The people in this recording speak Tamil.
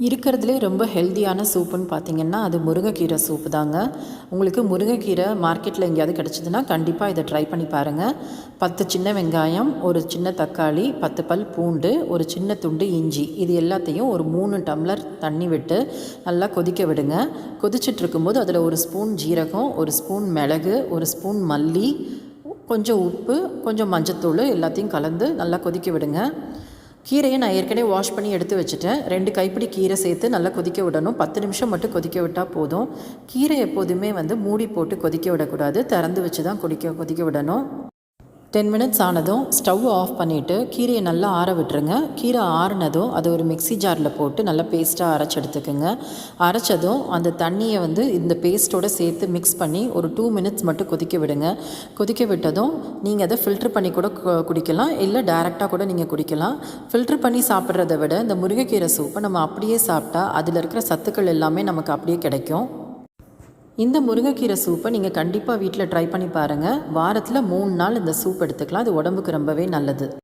இருக்கிறதுலே ரொம்ப ஹெல்த்தியான சூப்புன்னு பார்த்தீங்கன்னா அது முருங்கைக்கீரை சூப்பு தாங்க. உங்களுக்கு முருங்கைக்கீரை மார்க்கெட்டில் எங்கேயாவது கிடச்சிதுன்னா கண்டிப்பாக இதை ட்ரை பண்ணி பாருங்கள். 10 சின்ன வெங்காயம், ஒரு சின்ன தக்காளி, 10 பல் பூண்டு, ஒரு சின்ன துண்டு இஞ்சி, இது எல்லாத்தையும் ஒரு 3 டம்ளர் தண்ணி விட்டு நல்லா கொதிக்க விடுங்க. கொதிச்சிட்ருக்கும்போது அதில் ஒரு ஸ்பூன் ஜீரகம், ஒரு ஸ்பூன் மிளகு, ஒரு ஸ்பூன் மல்லி, கொஞ்சம் உப்பு, கொஞ்சம் மஞ்சத்தூள் எல்லாத்தையும் கலந்து நல்லா கொதிக்க விடுங்க. கீரையை நான் ஏற்கனவே வாஷ் பண்ணி எடுத்து வச்சுட்டேன். 2 கைப்பிடி கீரை சேர்த்து நல்லா கொதிக்க விடணும். 10 நிமிஷம் மட்டும் கொதிக்க விட்டால் போதும். கீரை எப்போதுமே மூடி போட்டு கொதிக்க விடக்கூடாது. திறந்து வச்சு தான் கொதிக்க விடணும். 10 மினிட்ஸ் ஆனதும் ஸ்டவ் ஆஃப் பண்ணிவிட்டு கீரையை நல்லா ஆற விட்டுருங்க. கீரை ஆறுனதும் அதை ஒரு மிக்ஸி ஜாரில் போட்டு நல்லா பேஸ்ட்டாக அரைச்சி எடுத்துக்கோங்க. அரைச்சதும் அந்த தண்ணியை இந்த பேஸ்ட்டோடு சேர்த்து மிக்ஸ் பண்ணி ஒரு 2 மினிட்ஸ் மட்டும் கொதிக்க விடுங்க. கொதிக்க விட்டதும் நீங்கள் அதை ஃபில்ட்ரு பண்ணி கூட குடிக்கலாம், இல்லை டைரெக்டாக கூட நீங்கள் குடிக்கலாம். ஃபில்ட்ரு பண்ணி சாப்பிட்றத விட இந்த முருங்கைக்கீரை சூப்பை நம்ம அப்படியே சாப்பிட்டா அதில் இருக்கிற சத்துக்கள் எல்லாமே நமக்கு அப்படியே கிடைக்கும். இந்த முருங்கைக்கீரை சூப்பை நீங்கள் கண்டிப்பாக வீட்டில் ட்ரை பண்ணி பாருங்கள். வாரத்தில் 3 நாள் இந்த சூப் எடுத்துக்கலாம். அது உடம்புக்கு ரொம்பவே நல்லது.